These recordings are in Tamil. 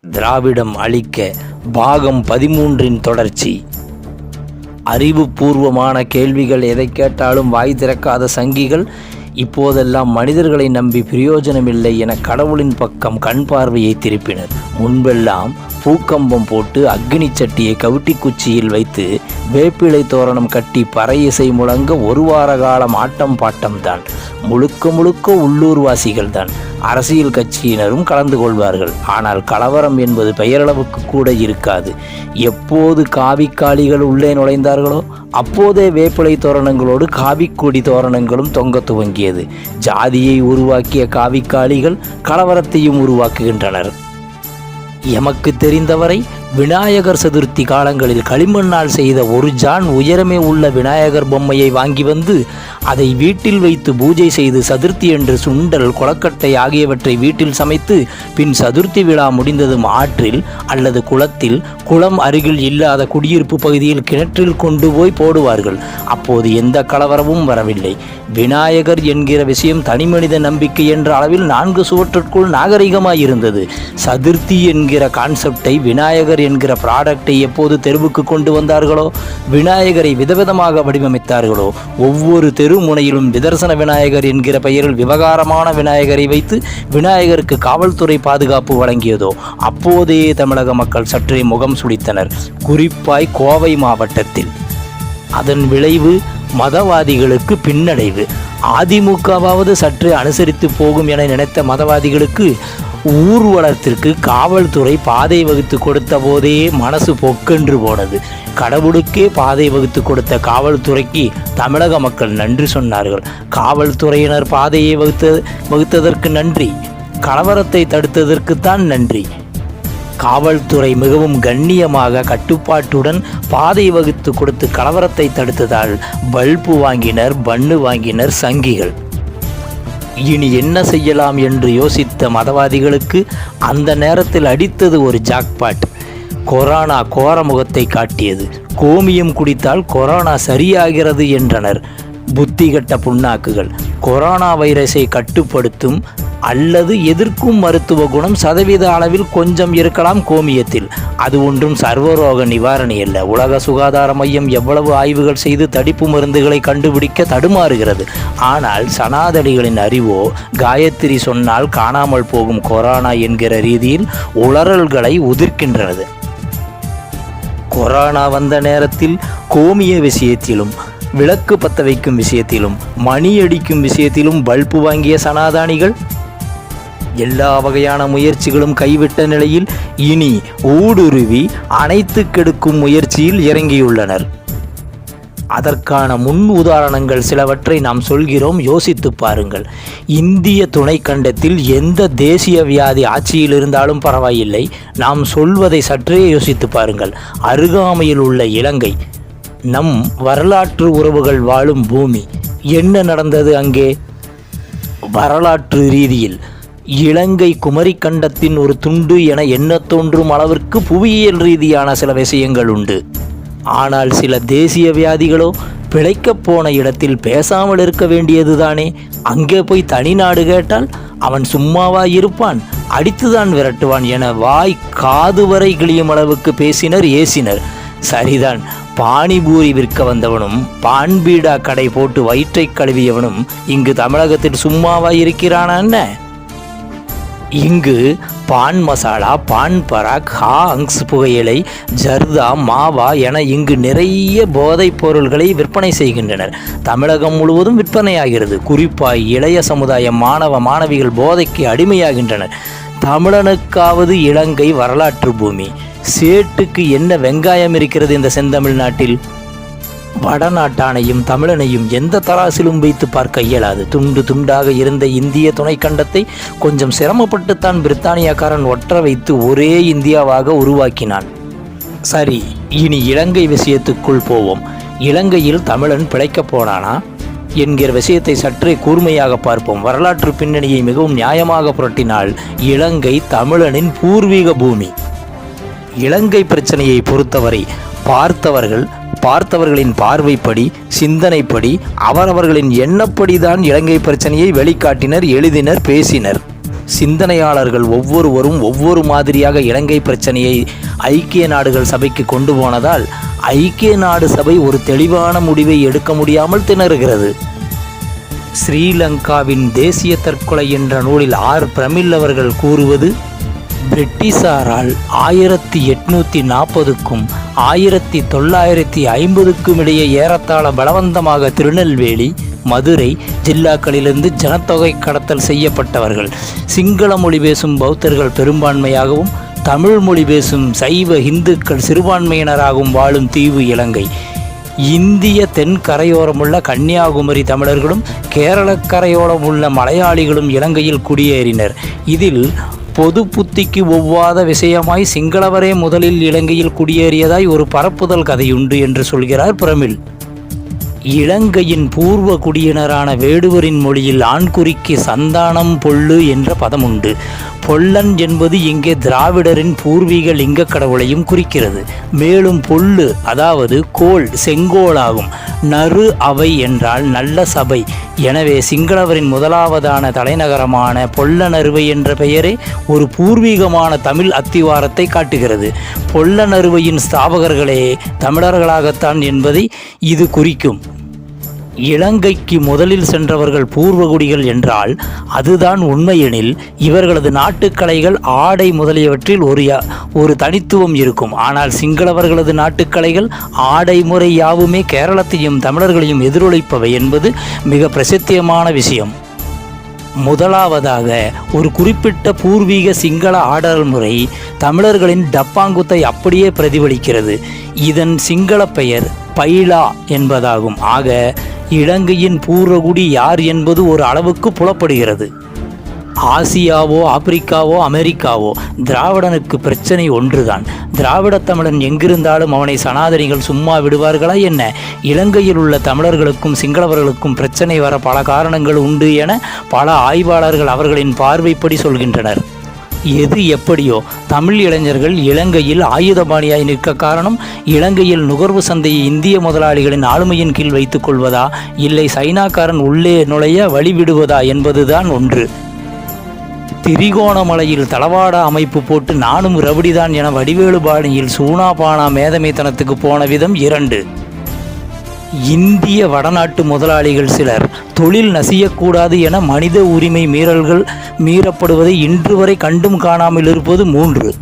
திராவிடம் அழிக்க பாகம் 13 தொடர்ச்சி. அறிவுபூர்வமான கேள்விகள் எதை கேட்டாலும் வாய் திறக்காத சங்கிகள் இப்போதெல்லாம் மனிதர்களை நம்பி பிரயோஜனமில்லை என கடவுளின் பக்கம் கண் பார்வையை திருப்பினர். முன்பெல்லாம் பூக்கம்பம் போட்டு அக்னி சட்டியை கவுட்டி குச்சியில் வைத்து வேப்பிலை தோரணம் கட்டி பறையிசை முழங்க ஒரு வார காலம் ஆட்டம் பாட்டம்தான். முழுக்க உள்ளூர்வாசிகள் தான். அரசியல் கட்சியினரும் கலந்து கொள்வார்கள். ஆனால் கலவரம் என்பது பெயரளவுக்கு கூட இருக்காது. எப்போது காவிக்காளிகள் உள்ளே நுழைந்தார்களோ அப்போதே வேப்பிலை தோரணங்களோடு காவிக்கொடி தோரணங்களும் தொங்க துவங்கியது. ஜாதியை உருவாக்கிய காவிக்காளிகள் கலவரத்தையும் உருவாக்குகின்றனர். எமக்கு தெரிந்தவரை விநாயகர் சதுர்த்தி காலங்களில் களிமண்ணால் செய்த ஒரு ஜான் உயரமே உள்ள விநாயகர் பொம்மையை வாங்கி வந்து அதை வீட்டில் வைத்து பூஜை செய்து சதுர்த்தி என்று சுண்டல், கொலக்கட்டை ஆகியவற்றை வீட்டில் சமைத்து பின் சதுர்த்தி விழா முடிந்ததும் ஆற்றில் அல்லது குளத்தில், குளம் அருகில் இல்லாத குடியிருப்பு பகுதியில் கிணற்றில் கொண்டு போய் போடுவார்கள். அப்போது எந்த கலவரமும் வரவில்லை. விநாயகர் என்கிற விஷயம் தனிமனித நம்பிக்கை என்ற அளவில் 4 சுவற்றுக்குள் நாகரிகமாயிருந்தது. சதுர்த்தி என்கிற கான்செப்டை, விநாயகர் என்கிற ப்ராடக்டை எப்போது தெருவுக்கு கொண்டு வந்தார்களோ, விநாயகரை விதவிதமாக வடிவமைத்தார்களோ, ஒவ்வொரு தெரு முனையிலும் விதர்சன விநாயகர் என்கிற பெயரில் விவகாரமான விநாயகரை வைத்து விநாயகருக்கு காவல்துறை பாதுகாப்பு வழங்கியதோ அப்போதே தமிழக மக்கள் சற்றே முகம் சுளித்தனர். குறிப்பாய் கோவை மாவட்டத்தில். அதன் விளைவு மதவாதிகளுக்கு பின்னடைவு. அதிமுகவாவது சற்று அனுசரித்து போகும் என நினைத்த மதவாதிகளுக்கு ஊர்வலத்திற்கு காவல்துறை பாதை வகுத்து கொடுத்த போதே மனசு பொக்கென்று போனது. கடவுளுக்கே பாதை வகுத்து கொடுத்த காவல்துறைக்கு தமிழக மக்கள் நன்றி சொன்னார்கள். காவல்துறையினர் பாதையை வகுத்ததற்கு நன்றி, கலவரத்தை தடுத்ததற்குத்தான் நன்றி. காவல்துறை மிகவும் கண்ணியமாக கட்டுப்பாட்டுடன் பாதை வகுத்து கொடுத்து கலவரத்தை தடுத்ததால் பல்பு வாங்கினர், பன்னு வாங்கினர் சங்கிகள். இனி என்ன செய்யலாம் என்று யோசித்த மதவாதிகளுக்கு அந்த நேரத்தில் அடித்தது ஒரு ஜாக்பாட். கொரோனா கோர முகத்தை காட்டியது. கோமியம் குடித்தால் கொரோனா சரியாகிறது என்றனர் புத்திகட்ட புண்ணாக்குகள். கொரோனா வைரஸை கட்டுப்படுத்தும் அல்லது எதிர்க்கும் மருத்துவ குணம் சதவீத அளவில் கொஞ்சம் இருக்கலாம் கோமியத்தில். அது ஒன்றும் சர்வரோக நிவாரணி அல்ல. உலக சுகாதார மையம் எவ்வளவு ஆய்வுகள் செய்து தடுப்பு மருந்துகளை கண்டுபிடிக்க தடுமாறுகிறது. ஆனால் சனாதனிகளின் அறிவோ காயத்ரி சொன்னால் காணாமல் போகும் கொரோனா என்கிற ரீதியில் உளறல்களை உதிர்க்கின்றது. கொரோனா வந்த நேரத்தில் கோமிய விஷயத்திலும், விளக்கு பற்ற வைக்கும் விஷயத்திலும், மணி அடிக்கும் விஷயத்திலும் பல்பு வாங்கிய சனாதானிகள் எல்லா வகையான முயற்சிகளும் கைவிட்ட நிலையில் இனி ஊடுருவி அனைத்து கெடுக்கும் முயற்சியில் இறங்கியுள்ளனர். அதற்கான முன் உதாரணங்கள் சிலவற்றை நாம் சொல்கிறோம், யோசித்து பாருங்கள். இந்திய துணைக்கண்டத்தில் எந்த தேசிய வியாதி ஆட்சியில் இருந்தாலும் பரவாயில்லை, நாம் சொல்வதை சற்றே யோசித்து பாருங்கள். அருகாமையில் உள்ள இலங்கை, நம் வரலாற்று உறவுகள் வாழும் பூமி. என்ன நடந்தது அங்கே? வரலாற்று ரீதியில் இலங்கை குமரிக்கண்டத்தின் ஒரு துண்டு என எண்ண தோன்றும் அளவிற்கு புவியியல் ரீதியான சில விஷயங்கள் உண்டு. ஆனால் சில தேசிய வியாதிகளோ பிழைக்கப் போன இடத்தில் பேசாமல் இருக்க வேண்டியதுதானே. அங்கே போய் தனி நாடு கேட்டால் அவன் சும்மாவா இருப்பான், அடித்துதான் விரட்டுவான் என வாய் காது வரை கிளியும் அளவுக்கு பேசினர், ஏசினர். சரிதான், பானிபூரி விற்க வந்தவனும் பான்பீடா கடை போட்டு வயிற்றை கழுவியவனும் இங்கு தமிழகத்தில் சும்மாவா இருக்கிறானா என்ன? இங்கு பான் மசாலா, பான் பராக், ஹாங்ஸ் புகையிலை, ஜர்தா, மாவா என இங்கு நிறைய போதைப் பொருள்களை விற்பனை செய்கின்றனர். தமிழகம் முழுவதும் விற்பனையாகிறது. குறிப்பாய் இளைய சமுதாய மாணவ மாணவிகள் போதைக்கு அடிமையாகின்றனர். தமிழனுக்காவது இலங்கை வரலாற்று பூமி. சேட்டுக்கு என்ன வெங்காயம் இருக்கிறது இந்த செந்தமிழ்நாட்டில்? வடநாட்டானையும் தமிழனையும் எந்த தராசிலும் வைத்து பார்க்க இயலாது. துண்டு துண்டாக இருந்த இந்திய துணைக்கண்டத்தை கொஞ்சம் சிரமப்பட்டுத்தான் பிரித்தானியக்காரன் ஒற்ற வைத்து ஒரே இந்தியாவாக உருவாக்கினான். சரி, இனி இலங்கை விஷயத்துக்குள் போவோம். இலங்கையில் தமிழன் பிழைக்கப் போனானா என்கிற விஷயத்தை சற்றே கூர்மையாக பார்ப்போம். வரலாற்று பின்னணியை மிகவும் நியாயமாக புரட்டினால் இலங்கை தமிழனின் பூர்வீக பூமி. இலங்கை பிரச்சனையை பொறுத்தவரை பார்த்தவர்களின் பார்வைப்படி, சிந்தனைப்படி, அவரவர்களின் எண்ணப்படிதான் இலங்கை பிரச்சனையை வெளிக்காட்டினர், எழுதினர், பேசினர். சிந்தனையாளர்கள் ஒவ்வொருவரும் ஒவ்வொரு மாதிரியாக இலங்கை பிரச்சனையை ஐக்கிய நாடுகள் சபைக்கு கொண்டு போனதால் ஐக்கிய நாடு சபை ஒரு தெளிவான முடிவை எடுக்க முடியாமல் திணறுகிறது. ஸ்ரீலங்காவின் தேசிய தற்கொலை என்ற நூலில் பிரமிழ் அவர்கள் கூறுவது, பிரிட்டிஷாரால் 1840க்கும் 1950க்கும் இடையே ஏறத்தாழ பலவந்தமாக திருநெல்வேலி, மதுரை ஜில்லாக்களிலிருந்து ஜனத்தொகை கடத்தல் செய்யப்பட்டவர்கள் சிங்கள மொழி பேசும் பௌத்தர்கள் பெரும்பான்மையாகவும் தமிழ் மொழி பேசும் சைவ இந்துக்கள் சிறுபான்மையினராகவும் வாழும் தீவு இலங்கை. இந்திய தென் கரையோரமுள்ள கன்னியாகுமரி தமிழர்களும் கேரளக்கரையோரமுள்ள மலையாளிகளும் இலங்கையில் குடியேறினர். இதில் பொது புத்திக்கு ஒவ்வாத விஷயமாய் சிங்களவரே முதலில் இலங்கையில் குடியேறியதாய் ஒரு பரப்புதல் கதையுண்டு என்று சொல்கிறார் பிரமிழ். இலங்கையின் பூர்வ குடியினரான வேடுவரின் மொழியில் ஆண்குறிக்கு சந்தானம் பொல்லு என்ற பதம் உண்டு. பொல்லன் என்பது இங்கே திராவிடரின் பூர்வீக லிங்க கடவுளையும் குறிக்கிறது. மேலும் பொல்லு அதாவது கோல் செங்கோலாகும். நறு அவை என்றால் நல்ல சபை. எனவே சிங்களவரின் முதலாவதான தலைநகரமான பொல்லனறுவை என்ற பெயரே ஒரு பூர்வீகமான தமிழ் அத்திவாரத்தை காட்டுகிறது. பொல்லனறுவையின் ஸ்தாபகர்களே தமிழர்களாகத்தான் என்பதை இது குறிக்கும். இலங்கைக்கு முதலில் சென்றவர்கள் பூர்வகுடிகள் என்றால் அதுதான் உண்மையெனில் இவர்களது நாட்டுக்கலைகள் ஆடை முதலியவற்றில் ஒரு தனித்துவம் இருக்கும். ஆனால் சிங்களவர்களது நாட்டுக்கலைகள் ஆடை முறை யாவுமே கேரளத்தையும் தமிழர்களையும் எதிரொலிப்பவை என்பது மிக பிரசித்தியமான விஷயம். முதலாவதாக ஒரு குறிப்பிட்ட பூர்வீக சிங்கள ஆடல் முறை தமிழர்களின் டப்பாங்குத்தை அப்படியே பிரதிபலிக்கிறது. இதன் சிங்கள பெயர் பைலா என்பதாகும். ஆக இலங்கையின் பூர்வகுடி யார் என்பது ஒரு அளவுக்கு புலப்படுகிறது. ஆசியாவோ ஆப்பிரிக்காவோ அமெரிக்காவோ திராவிடனுக்கு பிரச்சனை ஒன்றுதான். திராவிட தமிழன் எங்கிருந்தாலும் அவனை சனாதனிகள் சும்மா விடுவார்களா என்ன? இலங்கையில் உள்ள தமிழர்களுக்கும் சிங்களவர்களுக்கும் பிரச்சனை வர பல காரணங்கள் உண்டு என பல ஆய்வாளர்கள் அவர்களின் பார்வைப்படி சொல்கின்றனர். எது எப்படியோ தமிழ் இளைஞர்கள் இலங்கையில் ஆயுதபாணியாய் நிற்க காரணம் இலங்கையில் நுகர்வு சந்தையை இந்திய முதலாளிகளின் ஆளுமையின் கீழ் வைத்துக் கொள்வதா, இல்லை சைனாக்காரன் உள்ளே நுழைய வழிவிடுவதா என்பதுதான் ஒன்று. திரிகோணமலையில் தளவாட அமைப்பு போட்டு நானும் ரவுடிதான் என வடிவேலு பாணியில் சூனாபானா மேதமைத்தனத்துக்கு போன விதம் 2. இந்திய வடநாட்டு முதலாளிகள் சிலர் தொழில் நசியக்கூடாது என மனித உரிமை மீறல்கள் மீறப்படுவதை இன்று வரை கண்டும் காணாமல் இருப்பது 3.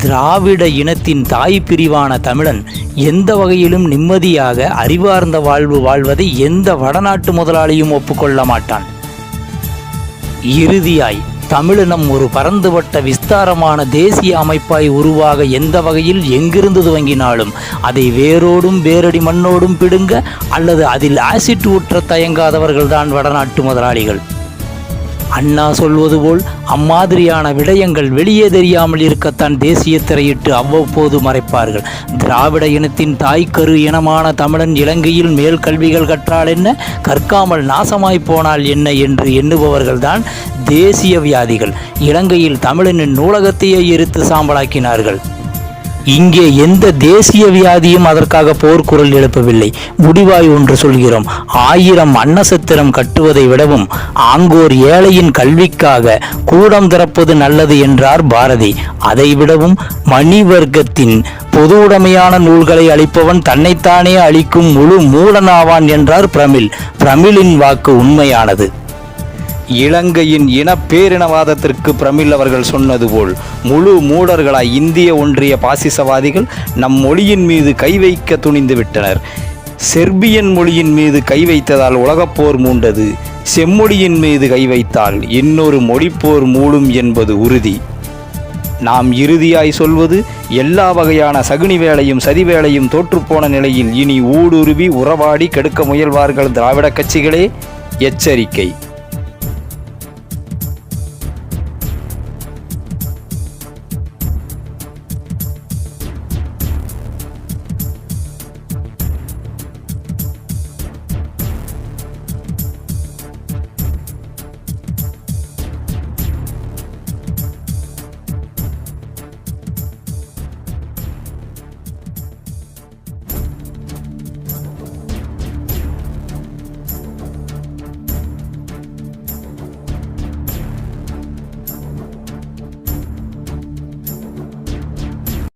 திராவிட இனத்தின் தாய் பிரிவான தமிழன் எந்த வகையிலும் நிம்மதியாக அறிவார்ந்த வாழ்வு வாழ்வதை எந்த வடநாட்டு முதலாளியும் ஒப்புக்கொள்ள மாட்டான். இறுதியாய் தமிழினம் ஒரு பரந்துபட்ட விஸ்தாரமான தேசிய அமைப்பாய் உருவாக எந்த வகையில் எங்கிருந்து துவங்கினாலும் அதை வேரோடும் வேரடி மண்ணோடும் பிடுங்க அல்லது அதில் ஆசிட் ஊற்ற தயங்காதவர்கள்தான் வடநாட்டு முதலாளிகள். அண்ணா சொல்வது போல் அம்மாதிரியான விடயங்கள் வெளியே தெரியாமல் இருக்கத்தான் தேசிய திரையிட்டு அவ்வப்போது மறைப்பார்கள். திராவிட இனத்தின் தாய்க்கரு இனமான தமிழன் இலங்கையில் மேல் கல்விகள் கற்றால் என்ன, கற்காமல் நாசமாய் போனால் என்ன என்று எண்ணுபவர்கள்தான் தேசியவியாதிகள். இலங்கையில் தமிழனின் நூலகத்தையே எரித்து சாம்பலாக்கினார்கள். இங்கே எந்த தேசிய வியாதியும் அதற்காக போர்க்குரல் எழுப்பவில்லை. முடிவாய் ஒன்று சொல்கிறோம். 1000 அன்னசத்திரம் கட்டுவதை விடவும் ஆங்கோர் ஏழையின் கல்விக்காக கூடம் திறப்பது நல்லது என்றார் பாரதி. அதை விடவும் மணிவர்க்கத்தின் பொது உடைமையான நூல்களை அளிப்பவன் தன்னைத்தானே அளிக்கும் முழு மூடனாவான் என்றார் பிரமிழ். பிரமிழின் வாக்கு உண்மையானது. இலங்கையின் இன பேரினவாதத்திற்கு பிரமிழ் அவர்கள் சொன்னது போல் முழு மூடர்களாய் இந்திய ஒன்றிய பாசிசவாதிகள் நம் மொழியின் மீது கை வைக்க துணிந்து விட்டனர். செர்பியன் மொழியின் மீது கை வைத்ததால் உலகப்போர் மூண்டது. செம்மொழியின் மீது கை வைத்தால் இன்னொரு மொழிப்போர் மூடும் என்பது உறுதி. நாம் இறுதியாய் சொல்வது, எல்லா வகையான சகுனி வேலையும் சதி வேலையும் தோற்றுப்போன நிலையில் இனி ஊடுருவி உறவாடி கெடுக்க முயல்வார்கள் திராவிட கட்சிகளே. எச்சரிக்கை.